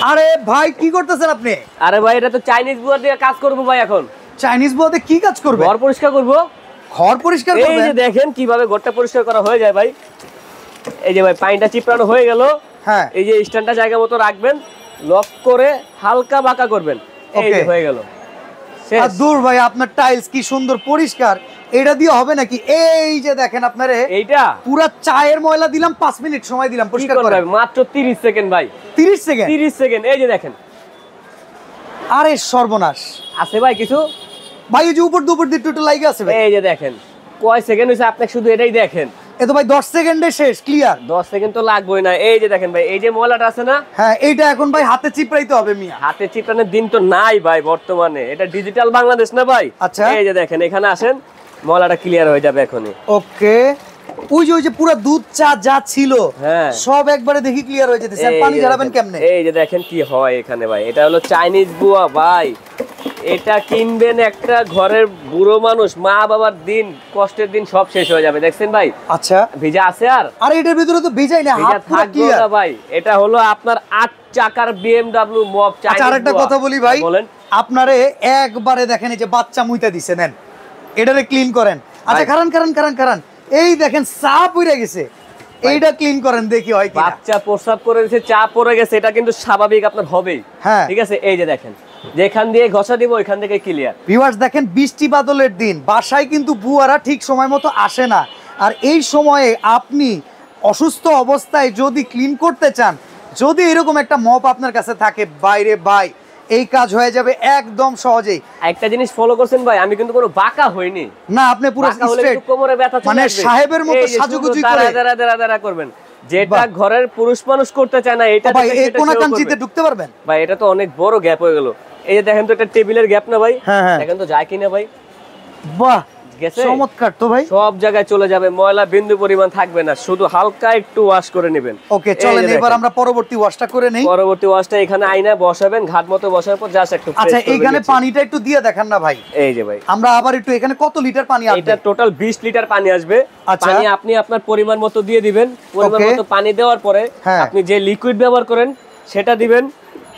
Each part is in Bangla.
আরে ভাই কি করতেছেন আপনি? আরে ভাই এটা তো চাইনিজ বুয়া দিয়ে কাজ করব ভাই এখন। চাইনিজ বুয়াতে কি কাজ করবে? ঘর পরিষ্কার করব। ঘর পরিষ্কার করবেন? এই যে দেখেন কিভাবে ঘরটা পরিষ্কার করা হয়ে যায় ভাই। এই যে ভাই পানিটা চিপড়ানো হয়ে গেল। হ্যাঁ। এই যে স্ট্যান্ডটা জায়গা মতো রাখবেন, লক করে হালকা বাঁকা করবেন। এই যে হয়ে গেল। আর দূর ভাই আপনার টাইলস কি সুন্দর পরিষ্কার। এটা দিয়ে হবে নাকি? এই যে দেখেন আপনারে এইটা পুরো চায়ের ময়লা দিলাম 5 মিনিট সময় দিলাম পরিষ্কার করে। মাত্র 30 সেকেন্ড ভাই। 30 সেকেন্ড? 30 সেকেন্ড। এই যে দেখেন। আরে সর্বনাশ। আছে ভাই কিছু? ভাই এই যে উপর দুপুর দিয়ে একটু লাগে আছে ভাই। এই যে দেখেন। কয় সেকেন্ড হইছে আপনি শুধু এটাই দেখেন। এ তো ভাই 10 সেকেন্ডে শেষ ক্লিয়ার। 10 সেকেন্ড তো লাগবেই না। এই যে দেখেন ভাই, এই যে ময়লাটা আছে না? হ্যাঁ, এইটা এখন ভাই হাতে চিপড়াইতে হবে মিয়া। হাতে চিপড়ানোর দিন তো নাই ভাই বর্তমানে। এটা ডিজিটাল বাংলাদেশ না ভাই? আচ্ছা। এই যে দেখেন এখানে আসেন, ময়লাটা ক্লিয়ার হয়ে যাবে এখনই। ওকে। ওই যে পুরো দুধ চা যা ছিল সব একবারে দেখি ক্লিয়ার হয়ে যেতেছে। আর পানি ঝরাবেন কেমনে? এই যে দেখেন কি হয় এখানে ভাই। এটা হলো চাইনিজ বুয়া ভাই। এটা কিনবেন একটা ঘরের বুড়ো মানুষ, মা বাবার দিন, কষ্টের দিন সব শেষ হয়ে যাবে। দেখছেন ভাই? আচ্ছা। ভিজা আছে আর? আরে এটার ভিতরে তো ভিজাই না, হাত পুরো ক্লিয়ার ভাই। এটা হলো আপনার 8 চাকার BMW মপ চাইনিজ। আচ্ছা আরেকটা কথা বলি ভাই, বলেন। আপনারে একবারে দেখেন এই যে বাচ্চা মুইতা দিছে, নেন এটারে ক্লিন করেন। আচ্ছা কারণ এই দেখেন চা পড়ে গেছে, এইটা ক্লিন করেন দেখি হয় কি। বাচ্চা প্রস্রাব করে দিয়েছে, চা পড়ে গেছে, এটা কিন্তু স্বাভাবিক আপনার হবেই। হ্যাঁ ঠিক আছে। এই যে দেখেন, যেখান দিয়ে ঘষা দিব ওইখান থেকে ক্লিয়ার। ভিউয়ার্স দেখেন, বৃষ্টি বাদলের দিন বাসায় কিন্তু বুয়ারা ঠিক সময় মতো আসে না। আর এই সময়ে আপনি অসুস্থ অবস্থায় যদি ক্লিন করতে চান, যদি এরকম একটা মপ আপনার কাছে থাকে, বাইরে বাই এই কাজ হয়ে যাবে একদম সহজেই। একটা জিনিস ফলো করছেন ভাই, আমি কিন্তু কোনো বাঁকা হইনি না, আপনি পুরো স্ট্রেট, কোমরে ব্যথা চলে আসবে, মানে সাহেবের মতো সাজুগুজু করে দাঁড়া করবেন। যেটা ঘরের পুরুষ মানুষ করতে চায় না, এটা ভাই এই কোনা কাঞ্চিতে ঢুকতে পারবেন ভাই। এটা তো অনেক বড় গ্যাপ হয়ে গেল। এই যে দেখেন তো, এটা টেবিলের গ্যাপ না ভাই? দেখেন তো যায় কিনা ভাই। বাহ, চমৎকার তো ভাই। সব জায়গায় চলে যাবে, ময়লা বিন্দু পরিমাণ থাকবে না, শুধু হালকা একটু ওয়াশ করে নেবেন। ওকে চলেন এবার আমরা পরবর্তী ওয়াশটা করে নেই। পরবর্তী ওয়াশটা এখানে আয়না বসাবেন, ঘাট মতো বসার পর জাস্ট একটু। আচ্ছা এইখানে পানিটা একটু দিয়ে দেখান না ভাই। এই যে ভাই, আমরা আবার একটু এখানে কত লিটার পানি আসবে? এটা টোটাল 20 লিটার পানি আসবে। পানি আপনি আপনার পরিমাণ মতো দিয়ে দিবেন। পরিমাণ মতো পানি দেওয়ার পরে আপনি যে লিকুইড ব্যবহার করেন সেটা দিবেন।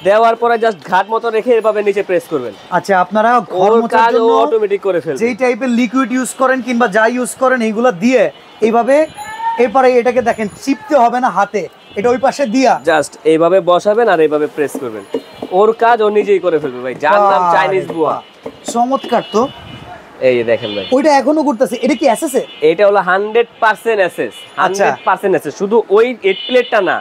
দেওয়ার পরে জাস্ট ঘাট মতো রেখে এভাবে নিচে প্রেস করবেন। আচ্ছা আপনারা ঘর মোছার জন্য অটোমেটিক করে ফেলবেন। যেই টাইপের লিকুইড ইউজ করেন কিংবা যা ইউজ করেন এইগুলো দিয়ে এইভাবে, এরপরে এটাকে দেখেন চিপতে হবে না হাতে, এটা ওই পাশে দিয়া জাস্ট এইভাবে বসাবেন আর এইভাবে প্রেস করবেন। ওর কাজ ও নিজেই করে ফেলবে ভাই। যার নাম চাইনিজ বুয়া। চমৎকার তো। এই যে দেখেন ভাই, ওইটা এখনো করতেছে। এটা কি এসএস এর? এটা হলো 100% এসএস। 100% এসএস। শুধু ওই এই প্লেটটা না,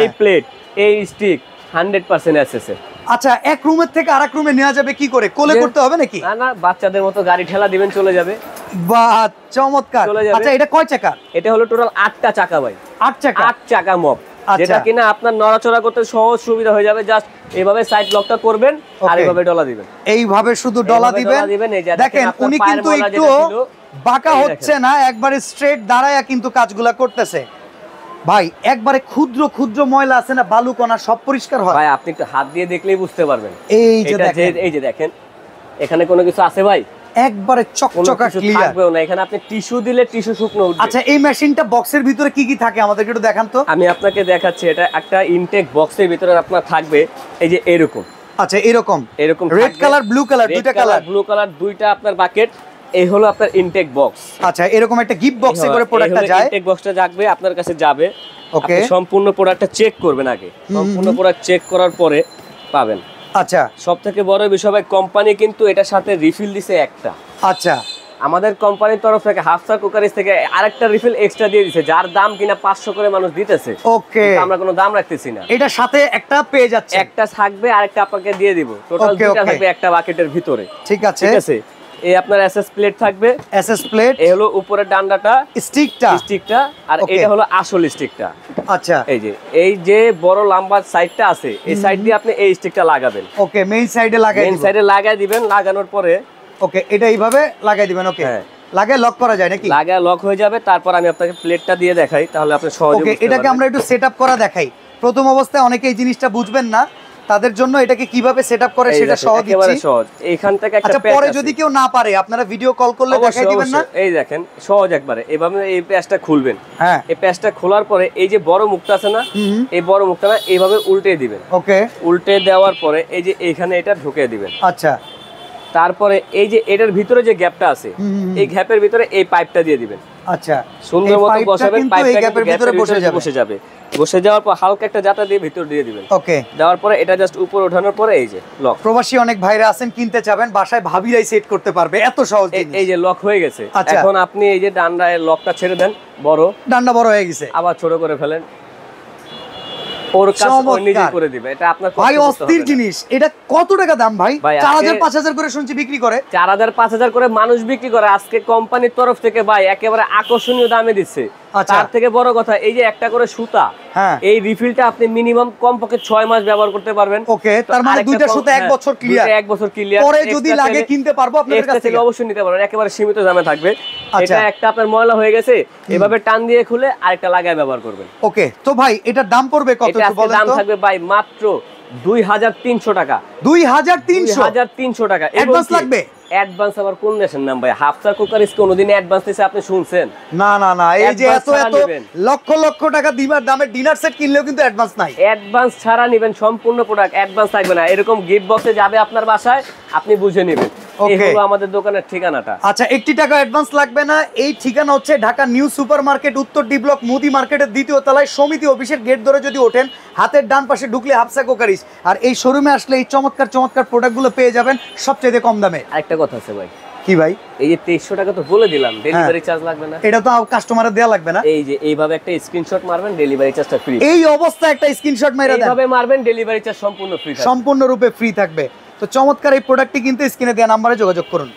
এই প্লেট, এই স্টিক 100% এসএস এর। আচ্ছা এক রুমের থেকে আরেক রুমে নেওয়া যাবে কি করে? কোলে করতে হবে নাকি? না না, বাচ্চাদের মতো গাড়ি ঠেলা দিবেন, চলে যাবে। বাহ চমৎকার। আচ্ছা এটা কয় চাকা? এটা হলো টোটাল 8টা চাকা ভাই। 8 চাকা? 8 চাকা মপ, যেটা কিনা আপনার নড়াচড়া করতে সহজ সুবিধা হয়ে যাবে। জাস্ট এইভাবে সাইড লকটা করবেন আর এইভাবে ডলা দিবেন। এইভাবে শুধু ডলা দিবেন। দেখেন উনি কিন্তু একটু বাঁকা হচ্ছে না, একবারে স্ট্রেট দাঁড়ায়া কিন্তু কাজগুলা করতেছে। ভাই একবারে ক্ষুদ্র ক্ষুদ্র ময়লা আছে না, বালু কণা সব পরিষ্কার হয় ভাই। আপনি একটু হাত দিয়ে দেখলেই বুঝতে পারবেন। এই যে দেখেন, এই যে দেখেন, এখানে কোনো কিছু আছে ভাই? একবারে চকচকা ক্লিয়ার। থাকবেও না, এখানে আপনি টিস্যু দিলে টিস্যু শুকনো উঠবে। আচ্ছা এই মেশিনটা বক্সের ভিতরে কি কি থাকে আমাদেরকে একটু দেখান তো। আমি আপনাকে দেখাচ্ছি। এটা একটা ইনটেক বক্সের ভিতরে আপনার থাকবে এই যে এরকম। আচ্ছা এরকম রেড কালার ব্লু কালার, দুইটা কালার, ব্লু কালার দুইটা আপনার বাকেট। এই হলো আপনার ইনটেক বক্স। আচ্ছা এরকম একটা গিফট বক্সে করে প্রোডাক্টটা যায়। ইনটেক বক্সটা যাবে আপনার কাছে যাবে। আপনি সম্পূর্ণ প্রোডাক্টটা চেক করবেন আগে। সম্পূর্ণ প্রোডাক্ট চেক করার পরে পাবেন। আচ্ছা সবথেকে বড় বিষয় ভাই, কোম্পানি কিন্তু এটার সাথে রিফিল দিছে একটা। আচ্ছা আমাদের কোম্পানির তরফ থেকে হাফসা কুকারিজ থেকে আরেকটা রিফিল এক্সট্রা দিয়ে দিয়েছে, যার দাম কিনা 500 করে মানুষ দিতেছে। ওকে, আমরা কোনো দাম রাখতেছি না। এটার সাথে একটা পেয়ে যাচ্ছে, একটা থাকবে আরেকটা আপনাকে দিয়ে দিব। টোটাল দুটো থাকবে একটা বাকেটের ভিতরে। ঠিক আছে, ঠিক আছে। এই আপনার এসএস প্লেট থাকবে। এসএস প্লেট, এই হলো উপরের ডান্ডাটা, স্টিকটা, আর এটা হলো আসল স্টিকটা। আচ্ছা এই যে বড় লম্বা সাইডটা আছে, এই সাইড দিয়ে আপনি এই স্টিকটা লাগাবেন। ওকে মেইন সাইডে লাগাই দিবেন। লাগানোর পরে ওকে এটা এইভাবে লাগাই দিবেন। ওকে লাগায় লক করা যায় নাকি? লাগায় লক হয়ে যাবে। তারপর আমি আপনাকে প্লেটটা দিয়ে দেখাই, তাহলে আপনি সহজে বুঝতে পারবেন। ওকে এটাকে আমরা একটু সেটআপ করা দেখাই। প্রথম অবস্থায় অনেকে এই জিনিসটা বুঝবেন না, তাদের জন্য এটাকে কিভাবে সেটআপ করে সেটা সহজ একেবারে সহজ। এইখান থেকে একটা প্যাচ পরে যদি কেউ না পারে আপনারা ভিডিও কল করলে দেখাই দিবেন না? এই দেখেন সহজ একবারে এভাবে এই প্যাচটা খুলবেন। হ্যাঁ, এই প্যাচটা খোলার পরে এই যে বড় মুখটা আছে না, এই বড় মুখটা না এইভাবে উল্টে দিবেন। ওকে, উল্টে দেওয়ার পরে এই যে এইখানে এটা ঢুকিয়ে দিবেন। আচ্ছা, তারপরে এই যে এটার ভিতরে যে গ্যাপটা আছে এই গ্যাপের ভিতরে এই পাইপটা দিয়ে দিবেন। আচ্ছা, সুন্দর মতো বসাবেন, পাইপটা গ্যাপের ভিতরে বসে যাবে। বসে যাওয়ার পর হালকা একটা জাতা দিয়ে ভিতর দিয়ে দিবেন। ওকে, দেওয়ার পরে এটা জাস্ট উপর ওঠানোর পরে এই যে লক। প্রবাসী অনেক ভাইরা আছেন কিনতে চাবেন, বাসায় ভাবিরাই সেট করতে পারবে, এত সহজ জিনিস। এই যে লক হয়ে গেছে। এখন আপনি এই যে ডান্ডায় লকটা ছেড়ে দেন, বড় ডান্ডা বড় হয়ে গেছে, আবার ছোট করে ফেলেন, ওর কাজ ও নিজে করে দিবে। এটা আপনার ভাই অস্থির জিনিস। এটা কত টাকা দাম ভাই? 4000 5000 করে শুনছি বিক্রি করে। 4000 5000 করে মানুষ বিক্রি করে, আজকে কোম্পানির তরফ থেকে ভাই একেবারে আকর্ষণীয় দামে দিচ্ছে। তার থেকে বড় কথা এই যে একটা করে সুতা, এই রিফিলটা আপনি মিনিমাম কমপক্ষে 6 মাস ব্যবহার করতে পারবেন। ওকে, তার মানে দুইটা সুতা 1 বছর ক্লিয়ার। 1 বছর ক্লিয়ার। পরে যদি লাগে কিনতে পারবো আপনাদের কাছ থেকে, অবশ্যই নিতে পারবেন, একেবারে সীমিত দামে থাকবে। এটা একটা আপনার ময়লা হয়ে গেছে, এভাবে টান দিয়ে খুলে আরেকটা লাগায় ব্যবহার করবেন। ওকে, তো ভাই এটার দাম পড়বে কত একটু বলেন তো? দাম থাকবে ভাই মাত্র 2300 টাকা। 2300 টাকা অ্যাডভান্স লাগবে? অ্যাডভান্স আবার কোন দেশের নাম ভাই? হাফসা কুকারিস কোনদিন অ্যাডভান্স দিছে আপনি শুনছেন? না না না, এই যে এত এত লক্ষ লক্ষ টাকা দিবার দামে ডিনার সেট কিনলেও কিন্তু অ্যাডভান্স নাই। অ্যাডভান্স ছাড়া নেবেন সম্পূর্ণ প্রোডাক্ট, অ্যাডভান্স থাকবে না। এরকম গিফট বক্সে যাবে আপনার বাসায়, আপনি বুঝে নেবেন। এই হলো আমাদের দোকানের ঠিকানাটা। আচ্ছা, 1 টাকা অ্যাডভান্স লাগবে না। এই ঠিকানা হচ্ছে ঢাকা নিউ সুপার মার্কেট, উত্তর ডি ব্লক, মুদি মার্কেটের 2য় তলায়, সমিতি অফিসের গেট ধরে যদি ওঠেন, হাতের ডান পাশে ঢুকলে হাফসা কুকারিস। আর এই শোরুমে আসলে এই চমৎকার চমৎকার প্রোডাক্টগুলো পেয়ে যাবেন সবচেয়ে কম দামে। আরেকটা কথা আছে ভাই। কি ভাই? এই যে 2300 টাকা তো বলে দিলাম, ডেলিভারি চার্জ লাগবে না। এটা তো কাস্টমারের দেয়া লাগবে না। এই যে এইভাবে একটা স্ক্রিনশট মারবেন, ডেলিভারি চার্জটা ফ্রি। এই অবস্থায় একটা স্ক্রিনশট মাইরা দেন, এইভাবে মারবেন, ডেলিভারি চার্জ সম্পূর্ণ ফ্রি থাকবে, সম্পূর্ণরূপে ফ্রি থাকবে। তো চমৎকার এই প্রোডাক্টটি কিনতে স্ক্রিনে দেওয়া নম্বরে যোগাযোগ করুন।